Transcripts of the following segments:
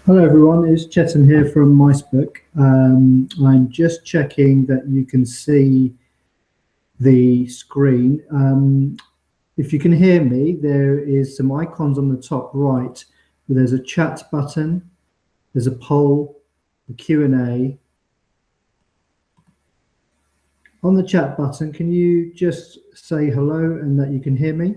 Hello everyone, it's Chetan here from micebook. I'm just checking that you can see the screen. If you can hear me, there is some icons on the top right. There's a chat button, there's a poll, a Q&A. On the chat button, can you just say hello and that you can hear me?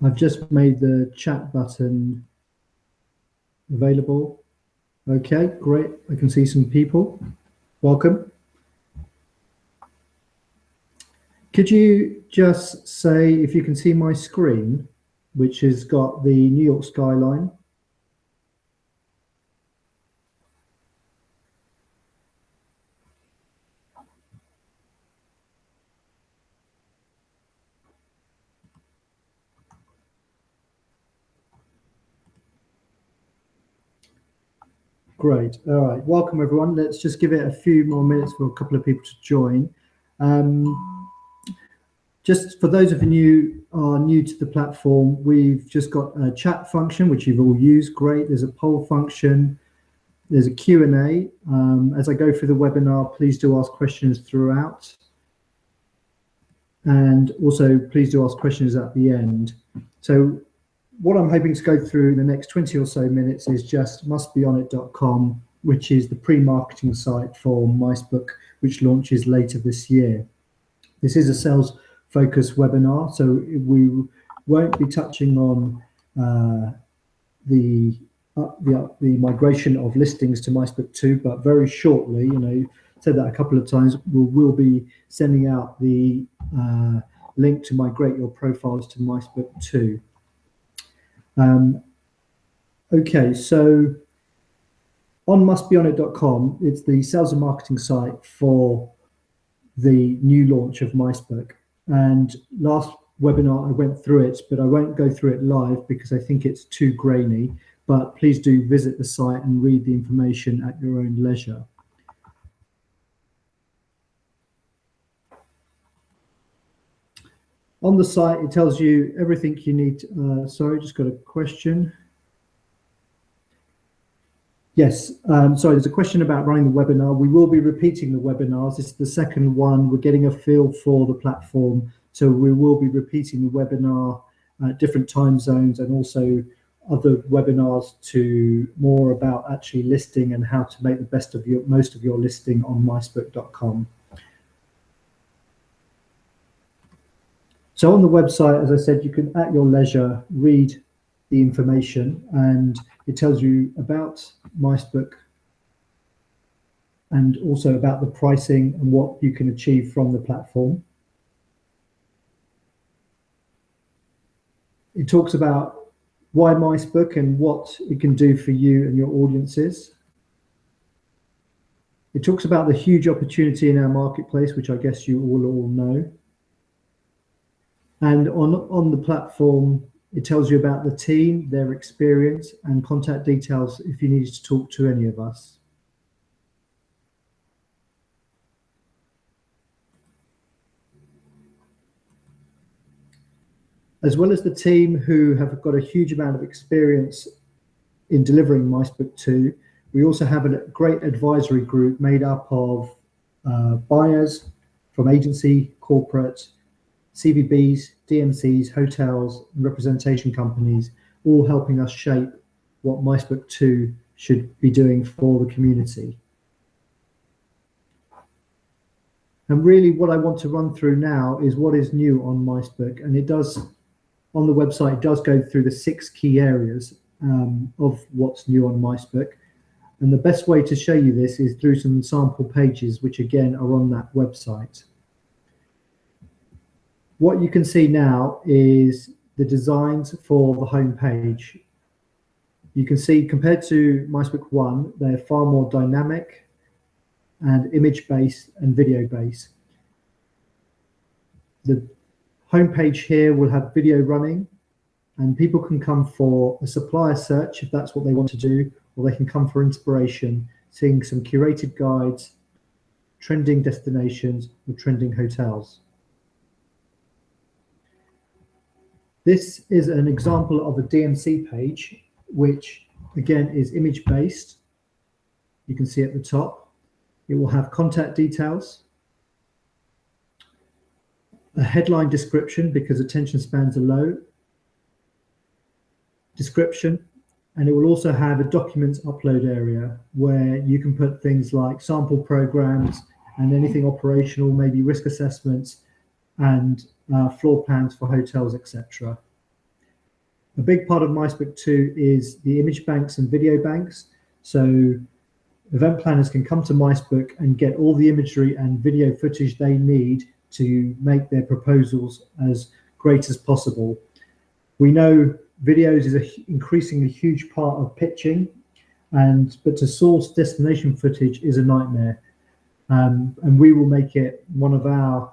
I've just made the chat button available. Okay, great. I can see some people. Welcome. Could you just say if you can see my screen, which has got the New York skyline? Great. All right. Welcome, everyone. Let's just give it a few more minutes for a couple of people to join. Just for those of you who are new to the platform, we've just got a chat function, which you've all used. Great. There's a poll function. There's a Q&A. As I go through the webinar, please do ask questions throughout. And also, please do ask questions at the end. So what I'm hoping to go through in the next 20 or so minutes is just mustbeonit.com, which is the pre-marketing site for micebook, which launches later this year. This is a sales-focused webinar, so we won't be touching on the migration of listings to micebook 2, but very shortly, said that a couple of times, we'll be sending out the link to migrate your profiles to micebook 2. Okay, so on mustbeonit.com, it's the sales and marketing site for the new launch of micebook. And last webinar, I went through it, but I won't go through it live because I think it's too grainy. But please do visit the site and read the information at your own leisure. On the site, it tells you everything you need. Sorry, just got a question. Yes, sorry, there's a question about running the webinar. We will be repeating the webinars. This is the second one. We're getting a feel for the platform. So we will be repeating the webinar at different time zones and also other webinars to more about actually listing and how to make the most of your listing on micebook.com. So on the website, as I said, you can, at your leisure, read the information, and it tells you about micebook and also about the pricing and what you can achieve from the platform. It talks about why micebook and what it can do for you and your audiences. It talks about the huge opportunity in our marketplace, which I guess you all know. And on the platform, it tells you about the team, their experience, and contact details if you need to talk to any of us. As well as the team who have got a huge amount of experience in delivering micebook 2, we also have a great advisory group made up of buyers from agency, corporate, CVBs, DMCs, hotels, and representation companies, all helping us shape what micebook 2 should be doing for the community. And really what I want to run through now is what is new on micebook, and it does, on the website, it does go through the 6 key areas of what's new on micebook. And the best way to show you this is through some sample pages, which again are on that website. What you can see now is the designs for the home page. You can see compared to micebook 1, they're far more dynamic and image-based and video-based. The home page here will have video running, and people can come for a supplier search if that's what they want to do, or they can come for inspiration, seeing some curated guides, trending destinations, or trending hotels. This is an example of a DMC page, which again is image-based. You can see at the top. It will have contact details, a headline description because attention spans are low, description, and it will also have a documents upload area where you can put things like sample programs and anything operational, maybe risk assessments and floor plans for hotels, etc. A big part of micebook 2 is the image banks and video banks. So event planners can come to micebook and get all the imagery and video footage they need to make their proposals as great as possible. We know videos is an increasingly huge part of pitching, but to source destination footage is a nightmare. And we will make it one of our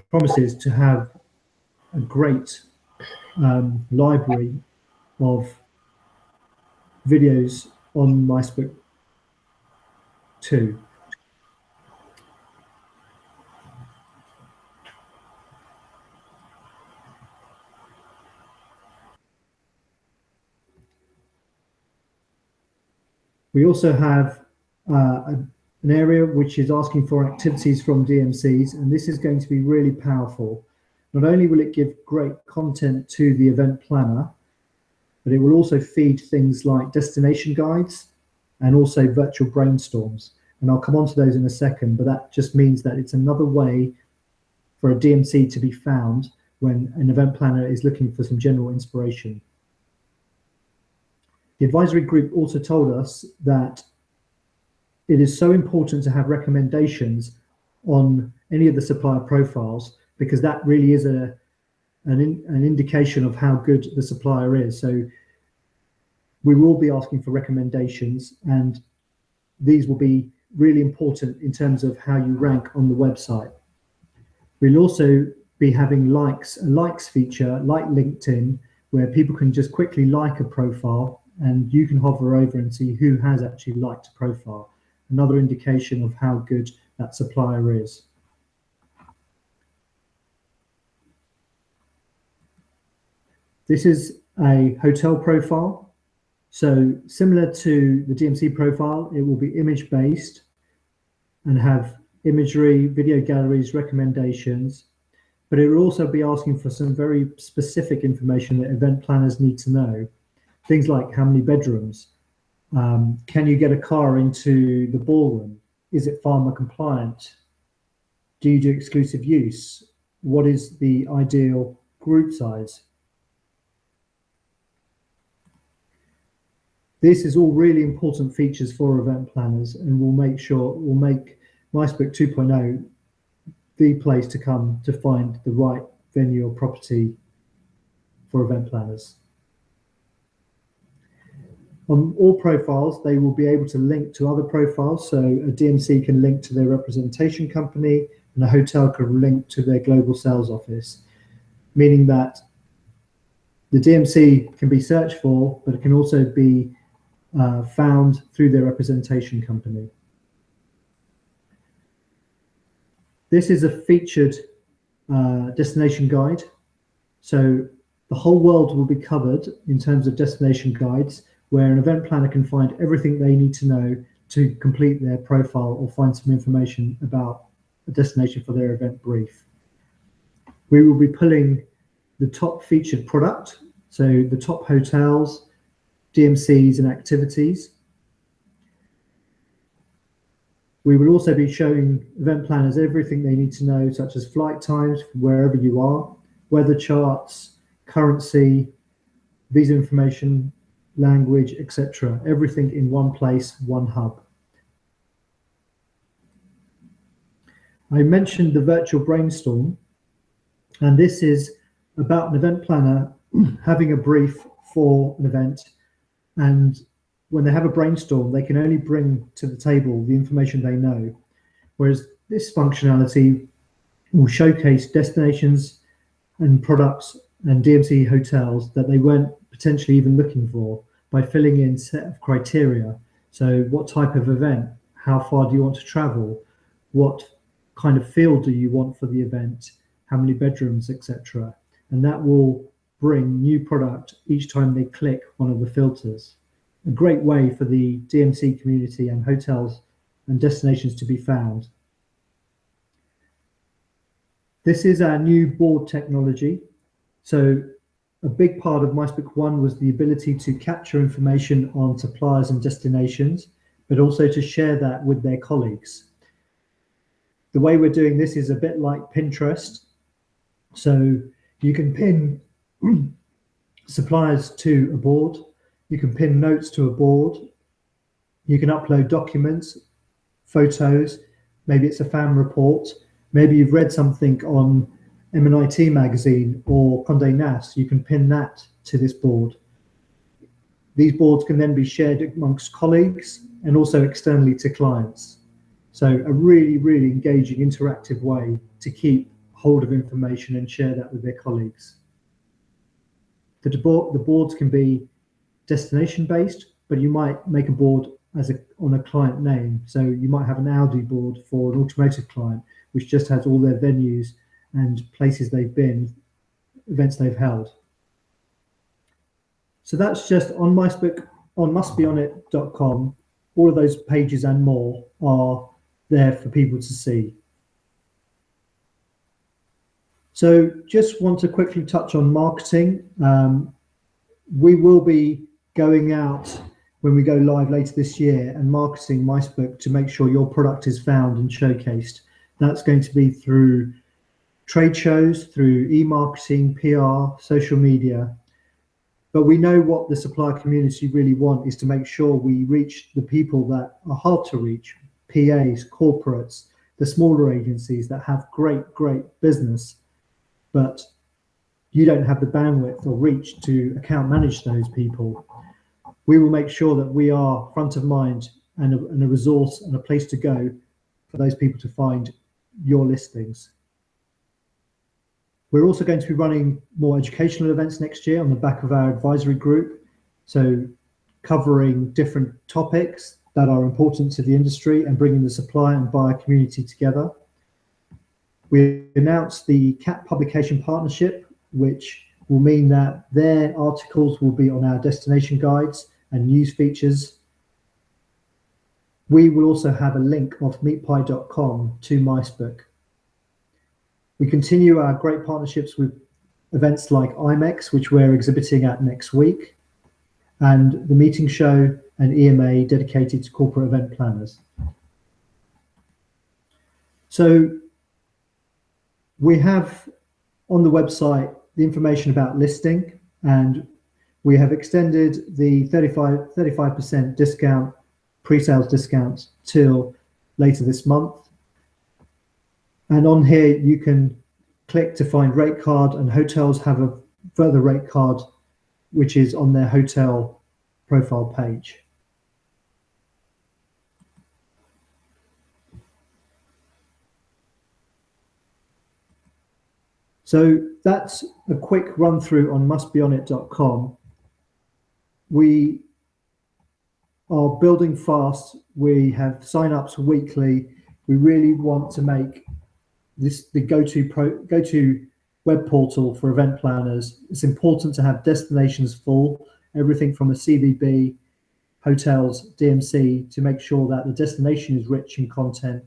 promises to have a great library of videos on micebook 2. We also have an area which is asking for activities from DMCs, and this is going to be really powerful. Not only will it give great content to the event planner, but it will also feed things like destination guides and also virtual brainstorms. And I'll come on to those in a second, but that just means that it's another way for a DMC to be found when an event planner is looking for some general inspiration. The advisory group also told us that it is so important to have recommendations on any of the supplier profiles, because that really is an indication of how good the supplier is. So we will be asking for recommendations, and these will be really important in terms of how you rank on the website. We'll also be having a likes feature like LinkedIn, where people can just quickly like a profile and you can hover over and see who has actually liked a profile. Another indication of how good that supplier is. This is a hotel profile. So similar to the DMC profile, it will be image-based and have imagery, video galleries, recommendations, but it will also be asking for some very specific information that event planners need to know. Things like how many bedrooms, can you get a car into the ballroom? Is it pharma compliant? Do you do exclusive use? What is the ideal group size? This is all really important features for event planners, and we'll make micebook 2.0 the place to come to find the right venue or property for event planners. On all profiles, they will be able to link to other profiles. So a DMC can link to their representation company, and a hotel can link to their global sales office, meaning that the DMC can be searched for, but it can also be found through their representation company. This is a featured destination guide. So the whole world will be covered in terms of destination guides, where an event planner can find everything they need to know to complete their profile or find some information about a destination for their event brief. We will be pulling the top featured product, so the top hotels, DMCs and activities. We will also be showing event planners everything they need to know, such as flight times from wherever you are, weather charts, currency, visa information, language, etc. Everything in one place, one hub. I mentioned the virtual brainstorm, and this is about an event planner having a brief for an event, and when they have a brainstorm, they can only bring to the table the information they know, whereas this functionality will showcase destinations and products and DMC hotels that they weren't potentially even looking for by filling in a set of criteria. So what type of event, how far do you want to travel, what kind of feel do you want for the event, how many bedrooms, etc. And that will bring new product each time they click one of the filters. A great way for the DMC community and hotels and destinations to be found. This is our new board technology. So a big part of micebook 1 was the ability to capture information on suppliers and destinations, but also to share that with their colleagues. The way we're doing this is a bit like Pinterest. So you can pin suppliers to a board, you can pin notes to a board, you can upload documents, photos, maybe it's a fan report, maybe you've read something on M&IT magazine or Condé Nast, you can pin that to this board. These boards can then be shared amongst colleagues and also externally to clients. So a really, really engaging, interactive way to keep hold of information and share that with their colleagues. The boards can be destination based, but you might make a board on a client name. So you might have an Audi board for an automotive client, which just has all their venues and places they've been, events they've held. So that's just on micebook, on mustbeonit.com. All of those pages and more are there for people to see. So just want to quickly touch on marketing. We will be going out when we go live later this year and marketing micebook to make sure your product is found and showcased. That's going to be through trade shows, through e-marketing, PR, social media. But we know what the supplier community really want is to make sure we reach the people that are hard to reach, PAs, corporates, the smaller agencies that have great business, but you don't have the bandwidth or reach to account manage those people. We will make sure that we are front of mind and a resource and a place to go for those people to find your listings. We're also going to be running more educational events next year on the back of our advisory group. So covering different topics that are important to the industry and bringing the supplier and buyer community together. We announced the CAT publication partnership, which will mean that their articles will be on our destination guides and news features. We will also have a link off meatpie.com to micebook. We continue our great partnerships with events like IMEX, which we're exhibiting at next week, and the Meeting Show and EMA dedicated to corporate event planners. So we have on the website the information about listing, and we have extended the 35% discount, pre-sales discount till later this month. And on here, you can click to find rate card, and hotels have a further rate card, which is on their hotel profile page. So that's a quick run through on mustbeonit.com. We are building fast. We have sign-ups weekly. We really want to make this the go-to web portal for event planners. It's important to have destinations full, everything from a CVB, hotels, DMC, to make sure that the destination is rich in content,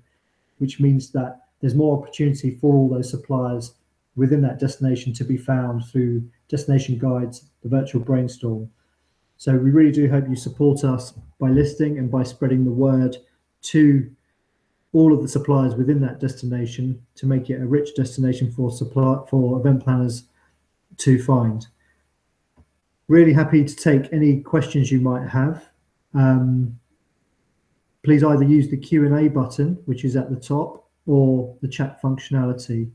which means that there's more opportunity for all those suppliers within that destination to be found through destination guides, the virtual brainstorm. So we really do hope you support us by listing and by spreading the word to all of the suppliers within that destination to make it a rich destination for event planners to find. Really happy to take any questions you might have. Please either use the Q&A button, which is at the top, or the chat functionality.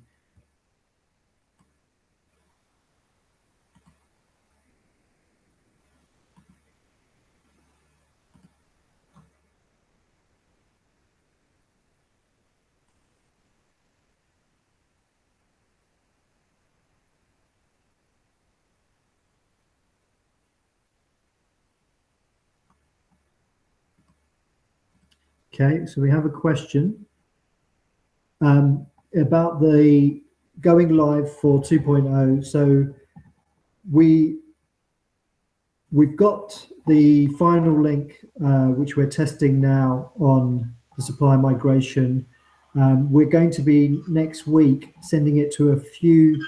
Okay, so we have a question about the going live for 2.0. So we've got the final link, which we're testing now on the supply migration. We're going to be next week sending it to a few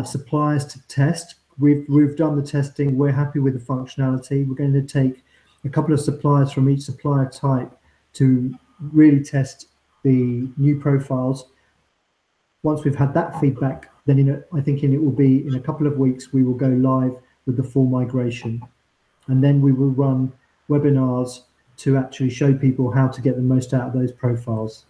suppliers to test. We've done the testing. We're happy with the functionality. We're going to take a couple of suppliers from each supplier type to really test the new profiles. Once we've had that feedback, then I think it will be in a couple of weeks, we will go live with the full migration. And then we will run webinars to actually show people how to get the most out of those profiles.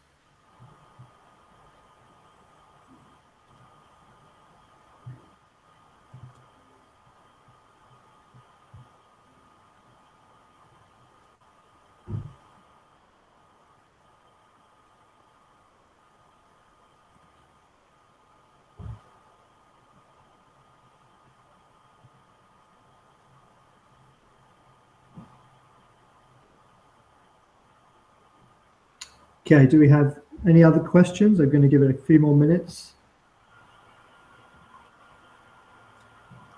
Okay, do we have any other questions? I'm going to give it a few more minutes.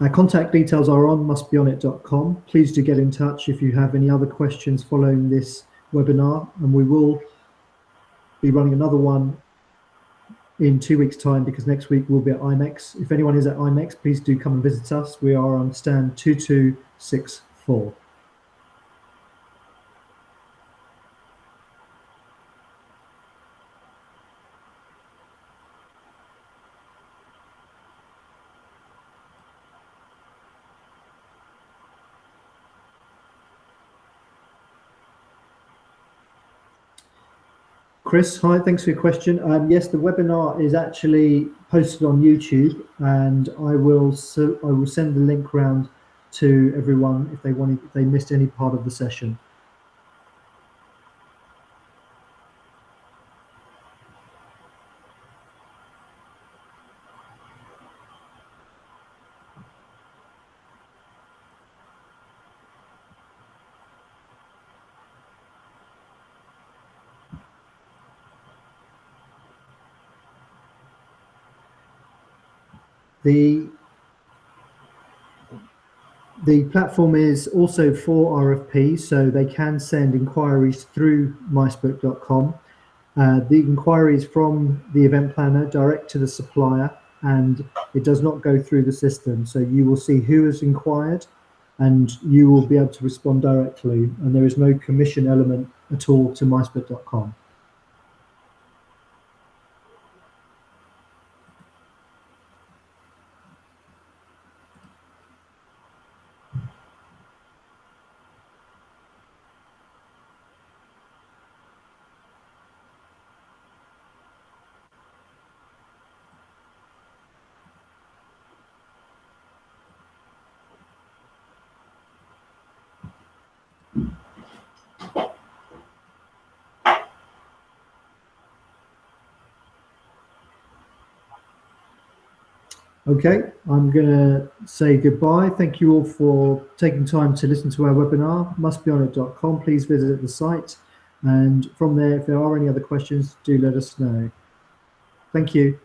Our contact details are on mustbeonit.com. Please do get in touch if you have any other questions following this webinar, and we will be running another one in 2 weeks' time, because next week we'll be at IMEX. If anyone is at IMEX, please do come and visit us. We are on stand 2264. Chris, hi, thanks for your question. Yes, the webinar is actually posted on YouTube, and I will send the link round to everyone if they missed any part of the session. The platform is also for RFP, so they can send inquiries through micebook.com. The inquiries from the event planner direct to the supplier, and it does not go through the system. So you will see who has inquired, and you will be able to respond directly, and there is no commission element at all to micebook.com. Okay, I'm going to say goodbye. Thank you all for taking time to listen to our webinar. Mustbeonit.com. Please visit the site. And from there, if there are any other questions, do let us know. Thank you.